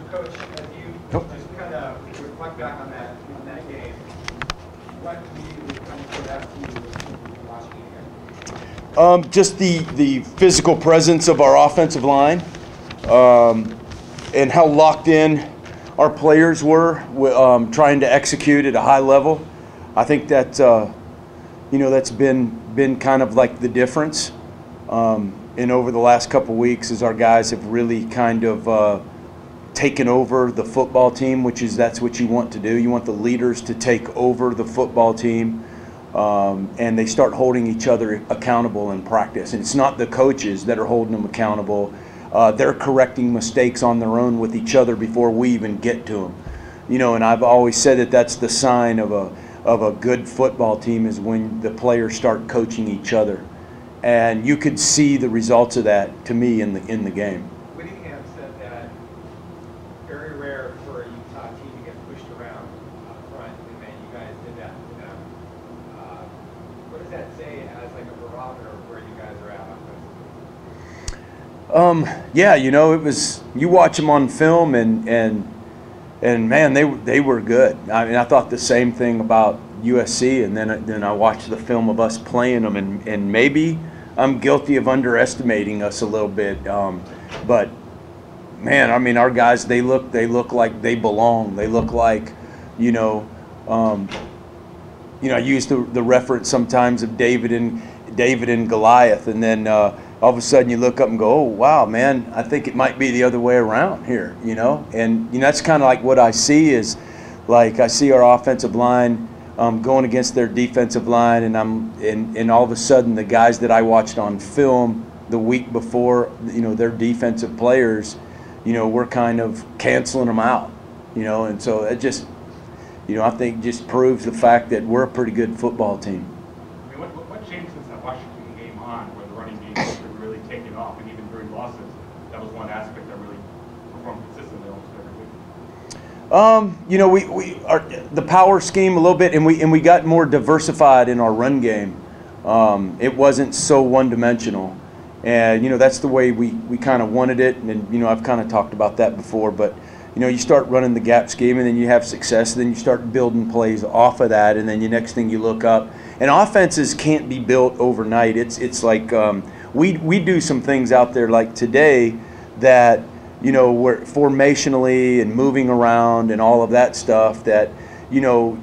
Coach, as you just kind of reflect back on that game, what immediately comes to that to you when you're watching it again? Just the physical presence of our offensive line, and how locked in our players were trying to execute at a high level. I think that that's been kind of like the difference. And over the last couple weeks, as our guys have really kind of taken over the football team, that's what you want to do. You want the leaders to take over the football team, and they start holding each other accountable in practice. And it's not the coaches that are holding them accountable. They're correcting mistakes on their own with each other before we even get to them. And I've always said that that's the sign of a good football team, is when the players start coaching each other. And you could see the results of that, to me, in the game. Whittingham said that very rare for a Utah team to get pushed around up front, and then you guys did that to them. What does that say as like a barometer of where you guys are at offensively? Yeah, it was, you watch them on film, and man, they were good. I mean, I thought the same thing about USC, and then I watched the film of us playing them, and maybe I'm guilty of underestimating us a little bit. But man, I mean, our guys, they look like they belong. They look like, I use the reference sometimes of David and Goliath, and then all of a sudden you look up and go, oh wow, man, I think it might be the other way around here, and that's kind of like what I see is, like, I see our offensive line going against their defensive line, and all of a sudden the guys that I watched on film the week before, their defensive players, we're kind of canceling them out, and so it just, I think just proves the fact that we're a pretty good football team. I mean, what changed since that Washington game on, where the running game started really taking off, and even during losses, that was one aspect that really performed consistently almost every week? The power scheme a little bit, and we got more diversified in our run game. It wasn't so one-dimensional, and that's the way we kind of wanted it. And I've kind of talked about that before, but you start running the gap scheme, and then you have success, and then you start building plays off of that, and then the next thing you look up. And offenses can't be built overnight. It's like we do some things out there like today that, we're formationally and moving around and all of that stuff that, you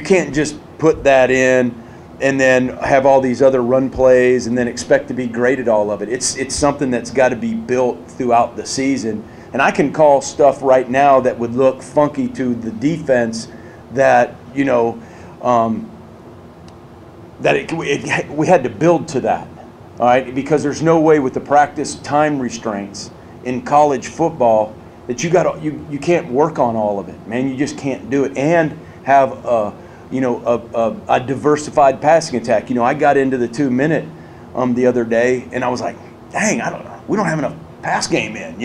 can't just put that in and then have all these other run plays and then expect to be great at all of it. It's something that's got to be built throughout the season. And I can call stuff right now that would look funky to the defense that, we had to build to that, all right? Because there's no way with the practice time restraints in college football that you can't work on all of it, man. You just can't do it and have a diversified passing attack. I got into the 2-minute the other day, and I was like, dang, we don't have enough pass game in,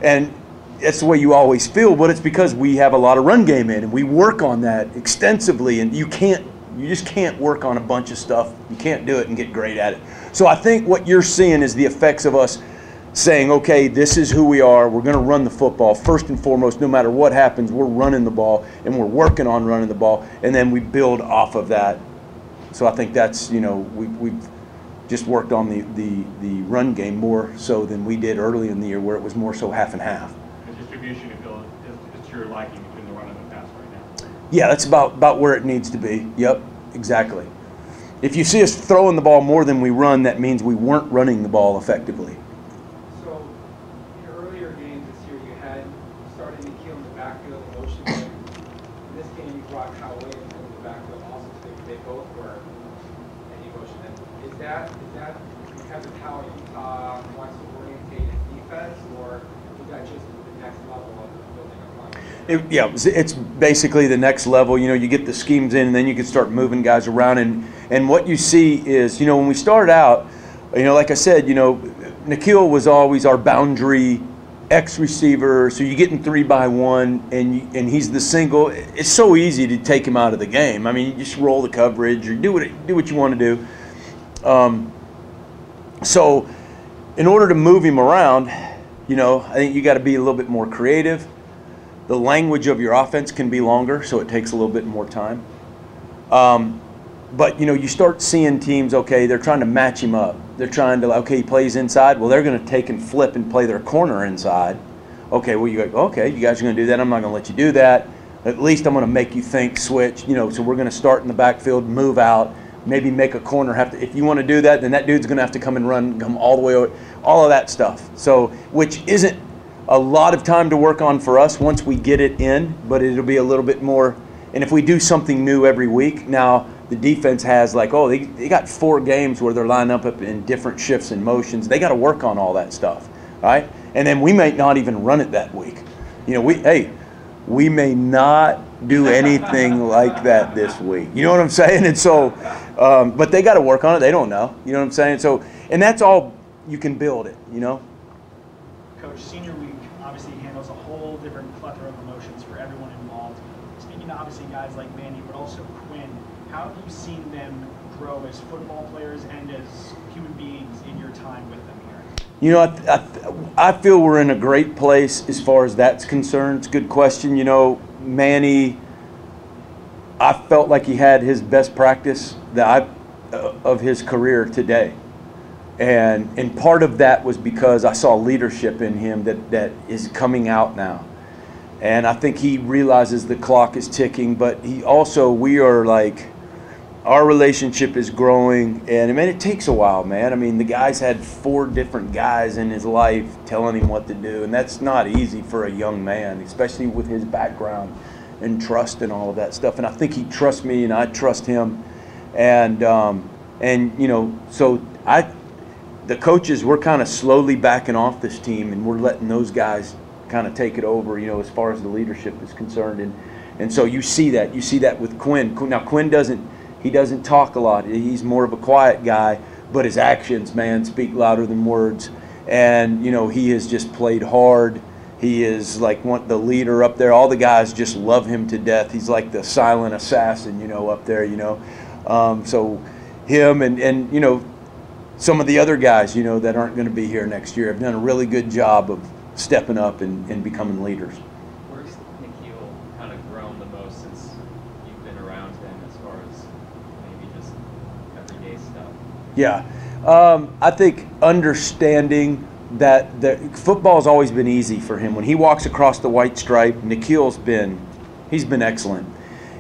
and that's the way you always feel, but it's because we have a lot of run game in, and we work on that extensively, and you just can't work on a bunch of stuff. You can't do it and get great at it. So I think what you're seeing is the effects of us saying, okay, this is who we are. We're going to run the football. First and foremost, no matter what happens, we're running the ball, and we're working on running the ball, and then we build off of that. So I think that's, we've just worked on the run game more so than we did early in the year, where it was more so half and half. The distribution, you feel, is to your liking between the run and the pass right now? Yeah, that's about where it needs to be. Yep, exactly. If you see us throwing the ball more than we run, that means we weren't running the ball effectively. So, in earlier games this year, you had started Nikhil in the backfield and motion. In this game, you brought Kyle Williams in the backfield also, so they both were in motion. Is that because of how Utah wants to orientate its defense, or is that just the next level of building a plan? It's basically the next level. You get the schemes in, and then you can start moving guys around. And what you see is, when we started out, like I said, Nikhil was always our boundary X receiver. So you get in 3-by-1, and he's the single. It's so easy to take him out of the game. I mean, you just roll the coverage or do what you want to do. So in order to move him around, You know, I think you got to be a little bit more creative. The language of your offense can be longer, so it takes a little bit more time. But, you know, you start seeing teams, okay, they're trying to match him up. They're trying to, okay, he plays inside. Well, they're going to take and flip and play their corner inside. Okay, well, you go, okay, you guys are going to do that. I'm not going to let you do that. At least I'm going to make you think, switch. You know, so we're going to start in the backfield, move out, maybe make a corner. If you want to do that, then that dude's going to have to come and run, come all the way over, all of that stuff. So, which isn't a lot of time to work on for us once we get it in, but it'll be a little bit more. And if we do something new every week, now the defense has like, oh, they got 4 games where they're lined up in different shifts and motions. They got to work on all that stuff, right? And then we may not even run it that week. You know, we may not do anything like that this week. You know what I'm saying? And so, but they got to work on it. They don't know. You know what I'm saying? So, and that's all you can build it, you know? Coach, senior week obviously handles a whole different plethora of emotions for everyone involved. Speaking to obviously guys like Manny, but also Quinn, how have you seen them grow as football players and as human beings in your time with them here? You know, I feel we're in a great place as far as that's concerned. It's a good question. You know, Manny, I felt like he had his best practice of his career today. And part of that was because I saw leadership in him that is coming out now. And I think he realizes the clock is ticking, but we are like, our relationship is growing, and I mean, it takes a while, man. I mean, the guy's had 4 different guys in his life telling him what to do, and that's not easy for a young man, especially with his background and trust and all of that stuff. And I think he trusts me, and I trust him. And you know, so the coaches, we're kind of slowly backing off this team, and we're letting those guys kind of take it over, you know, as far as the leadership is concerned. And so you see that with Quinn. Now, Quinn doesn't talk a lot. He's more of a quiet guy, but his actions, man, speak louder than words. And, you know, he has just played hard. He is like the leader up there. All the guys just love him to death. He's like the silent assassin, you know, up there, you know. So him and you know, some of the other guys, you know, that aren't going to be here next year have done a really good job of stepping up and becoming leaders. Where's Nikhil kind of grown the most since you've been around him as far as maybe just everyday stuff? Yeah. I think understanding that football's always been easy for him. When he walks across the white stripe, Nikhil's been excellent.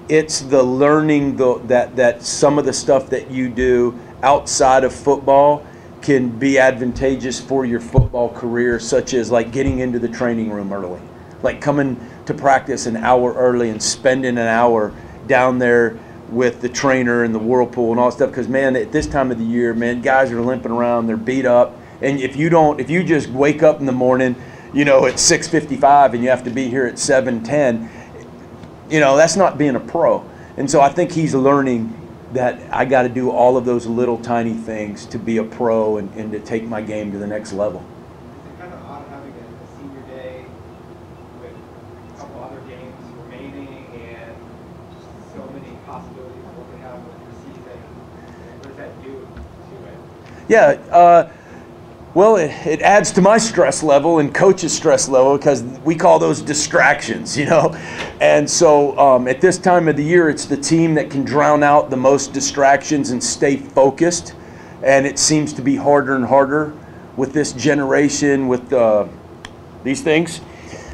It's the learning that some of the stuff that you do outside of football can be advantageous for your football career, such as like getting into the training room early, like coming to practice an hour early and spending an hour down there with the trainer and the whirlpool and all that stuff. Because, man, at this time of the year, man, guys are limping around, they're beat up. And if you just wake up in the morning, you know, at 6:55 and you have to be here at 7:10, you know, that's not being a pro. And so I think he's learning that I got to do all of those little tiny things to be a pro and to take my game to the next level. Is it kind of odd having a senior day with a couple other games remaining and so many possibilities of what we have with your season? What does that do to it? Yeah, well, it adds to my stress level and coach's stress level because we call those distractions, you know. And so at this time of the year, it's the team that can drown out the most distractions and stay focused. And it seems to be harder and harder with this generation with these things,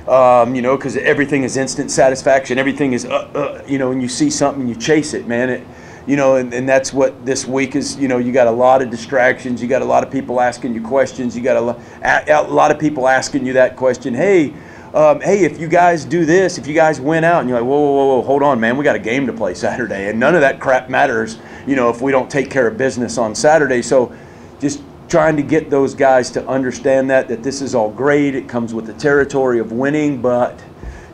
you know, because everything is instant satisfaction. Everything is, you know, when you see something, you chase it, man. You know, and that's what this week is. You know, you got a lot of distractions. You got a lot of people asking you questions. You got a lot of people asking you that question. Hey, if you guys do this, if you guys win out, and you're like, whoa, hold on, man. We got a game to play Saturday, and none of that crap matters, you know, if we don't take care of business on Saturday. So, just trying to get those guys to understand that this is all great. It comes with the territory of winning, but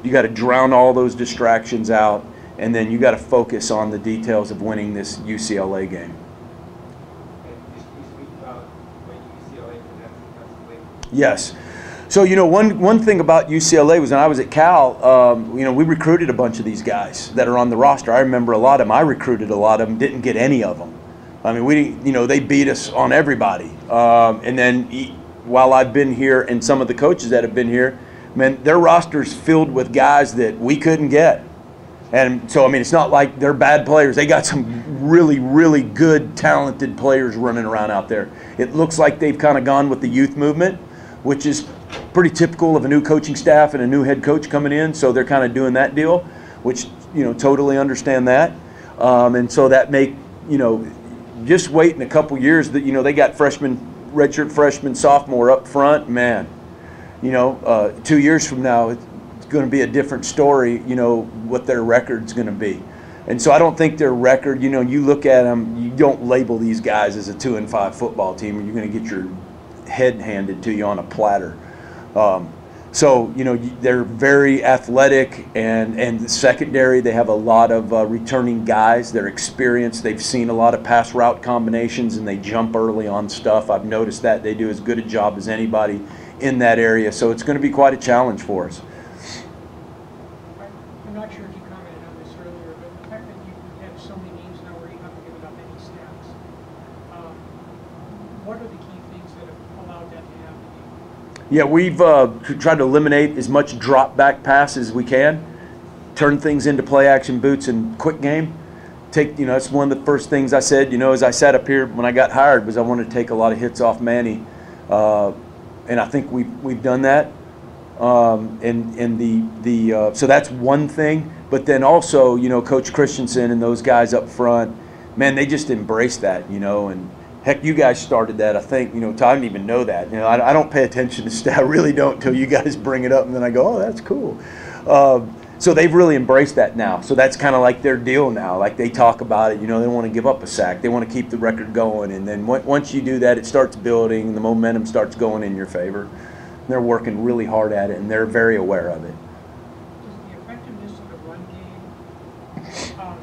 you got to drown all those distractions out. And then you got to focus on the details of winning this UCLA game. And you speak about what UCLA defensively. Yes. So, you know, one thing about UCLA was when I was at Cal, you know, we recruited a bunch of these guys that are on the roster. I remember a lot of them. I recruited a lot of them, didn't get any of them. I mean, you know, they beat us on everybody. And then while I've been here and some of the coaches that have been here, man, their roster's filled with guys that we couldn't get. And so, I mean, it's not like they're bad players. They got some really, really good, talented players running around out there. It looks like they've kind of gone with the youth movement, which is pretty typical of a new coaching staff and a new head coach coming in. So they're kind of doing that deal, which, you know, totally understand that. And so that just wait in a couple years that, you know, they got redshirt freshman, sophomore up front, man. You know, 2 years from now, it's going to be a different story, you know, what their record's going to be. And so I don't think their record, you know, you look at them, you don't label these guys as a 2-5 football team, or you're going to get your head handed to you on a platter. So, you know, they're very athletic, and the secondary, they have a lot of returning guys. They're experienced. They've seen a lot of pass route combinations, and they jump early on stuff. I've noticed that. They do as good a job as anybody in that area. So it's going to be quite a challenge for us. I'm not sure if you commented on this earlier, but the fact that you have so many games now where you haven't given up any stats, what are the key things that have allowed that to happen? Yeah, we've tried to eliminate as much drop back pass as we can, turn things into play action boots and quick game. You know, that's one of the first things I said, you know, as I sat up here when I got hired, was I wanted to take a lot of hits off Manny. And I think we've done that. So that's one thing. But then also, you know, Coach Christensen and those guys up front, man, they just embrace that, you know. And heck, you guys started that, I think. You know, I didn't even know that. You know, I don't pay attention to stat. I really don't until you guys bring it up, and then I go, oh, that's cool. So they've really embraced that now. So that's kind of like their deal now. Like, they talk about it, you know, they want to give up a sack. They want to keep the record going. And then once you do that, it starts building. The momentum starts going in your favor. And they're working really hard at it, and they're very aware of it. Does the effectiveness of the run game, how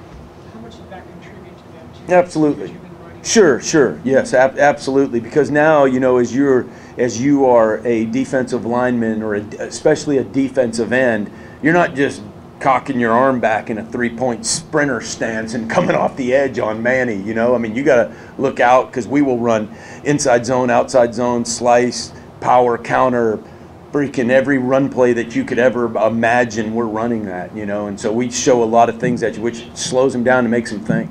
much does that contribute to them too? Absolutely. Sure. Yes, absolutely. Because now, you know, as you are a defensive lineman, or especially a defensive end, you're not just cocking your arm back in a 3-point sprinter stance and coming off the edge on Manny, you know. I mean, you got to look out, because we will run inside zone, outside zone, slice, power, counter, freaking every run play that you could ever imagine, we're running that, you know. And so we show a lot of things which slows them down and makes them think.